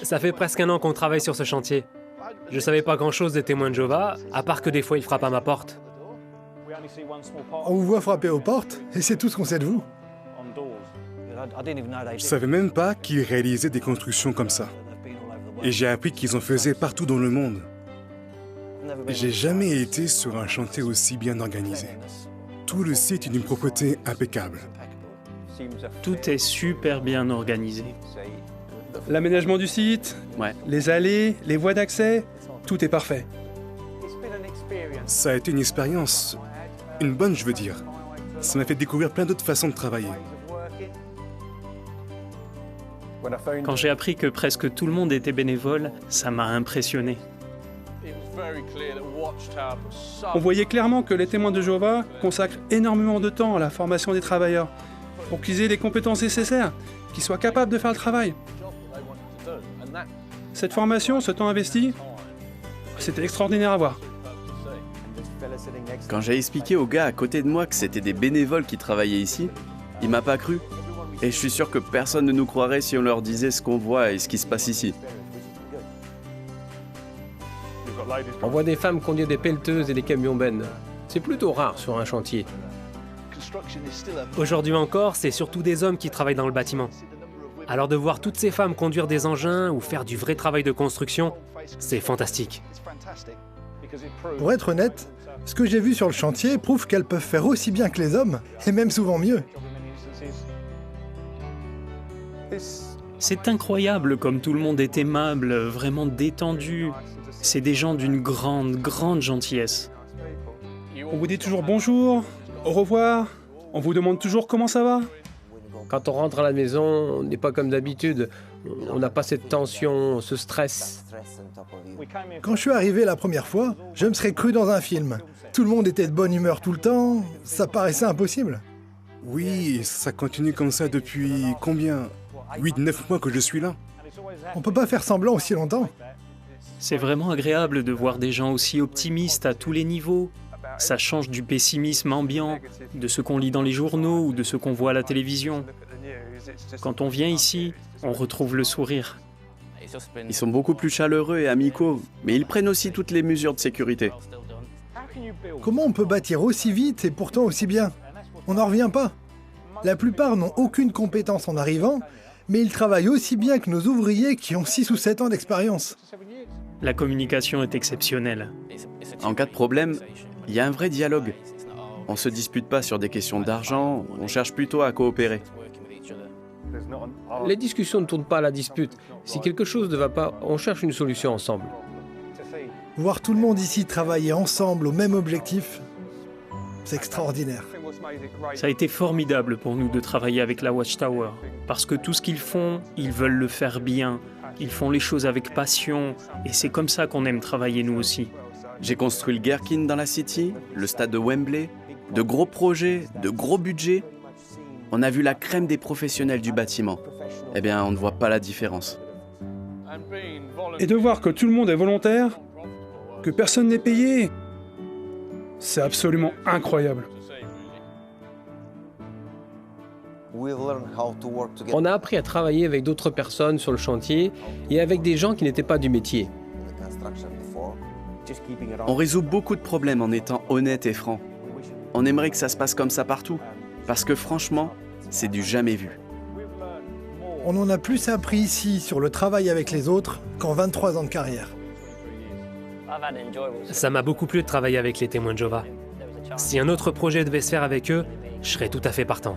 Ça fait presque un an qu'on travaille sur ce chantier. Je savais pas grand-chose des témoins de Jéhovah, à part que des fois ils frappent à ma porte. On vous voit frapper aux portes, et c'est tout ce qu'on sait de vous. Je savais même pas qu'ils réalisaient des constructions comme ça. Et j'ai appris qu'ils en faisaient partout dans le monde. J'ai jamais été sur un chantier aussi bien organisé. Tout le site est d'une propreté impeccable. Tout est super bien organisé. L'aménagement du site, Ouais. les allées, les voies d'accès, tout est parfait. Ça a été une expérience, une bonne je veux dire. Ça m'a fait découvrir plein d'autres façons de travailler. Quand j'ai appris que presque tout le monde était bénévole, ça m'a impressionné. On voyait clairement que les témoins de Jéhovah consacrent énormément de temps à la formation des travailleurs, pour qu'ils aient les compétences nécessaires, qu'ils soient capables de faire le travail. Cette formation, ce temps investi, c'était extraordinaire à voir. Quand j'ai expliqué aux gars à côté de moi que c'était des bénévoles qui travaillaient ici, il m'a pas cru. Et je suis sûr que personne ne nous croirait si on leur disait ce qu'on voit et ce qui se passe ici. On voit des femmes conduire des pelleteuses et des camions-bennes. C'est plutôt rare sur un chantier. Aujourd'hui encore, c'est surtout des hommes qui travaillent dans le bâtiment. Alors de voir toutes ces femmes conduire des engins ou faire du vrai travail de construction, c'est fantastique. Pour être honnête, ce que j'ai vu sur le chantier prouve qu'elles peuvent faire aussi bien que les hommes, et même souvent mieux. C'est incroyable comme tout le monde est aimable, vraiment détendu. C'est des gens d'une grande, grande gentillesse. On vous dit toujours bonjour, au revoir, on vous demande toujours comment ça va. Quand on rentre à la maison, on n'est pas comme d'habitude. On n'a pas cette tension, ce stress. Quand je suis arrivé la première fois, je me serais cru dans un film. Tout le monde était de bonne humeur tout le temps, ça paraissait impossible. Oui, ça continue comme ça depuis combien 8-9 mois que je suis là. On peut pas faire semblant aussi longtemps. C'est vraiment agréable de voir des gens aussi optimistes à tous les niveaux. Ça change du pessimisme ambiant, de ce qu'on lit dans les journaux ou de ce qu'on voit à la télévision. Quand on vient ici, on retrouve le sourire. Ils sont beaucoup plus chaleureux et amicaux, mais ils prennent aussi toutes les mesures de sécurité. Comment on peut bâtir aussi vite et pourtant aussi bien? On n'en revient pas. La plupart n'ont aucune compétence en arrivant, mais ils travaillent aussi bien que nos ouvriers qui ont 6 ou 7 ans d'expérience. La communication est exceptionnelle. En cas de problème, il y a un vrai dialogue. On se dispute pas sur des questions d'argent, on cherche plutôt à coopérer. Les discussions ne tournent pas à la dispute. Si quelque chose ne va pas, on cherche une solution ensemble. Voir tout le monde ici travailler ensemble au même objectif, c'est extraordinaire. Ça a été formidable pour nous de travailler avec la Watchtower, parce que tout ce qu'ils font, ils veulent le faire bien. Ils font les choses avec passion, et c'est comme ça qu'on aime travailler nous aussi. J'ai construit le Gherkin dans la City, le stade de Wembley, de gros projets, de gros budgets. On a vu la crème des professionnels du bâtiment. Eh bien, on ne voit pas la différence. Et de voir que tout le monde est volontaire, que personne n'est payé, c'est absolument incroyable. On a appris à travailler avec d'autres personnes sur le chantier et avec des gens qui n'étaient pas du métier. On résout beaucoup de problèmes en étant honnête et franc. On aimerait que ça se passe comme ça partout, parce que franchement, c'est du jamais vu. On en a plus appris ici sur le travail avec les autres qu'en 23 ans de carrière. Ça m'a beaucoup plu de travailler avec les témoins de Jéhovah. Si un autre projet devait se faire avec eux, je serais tout à fait partant.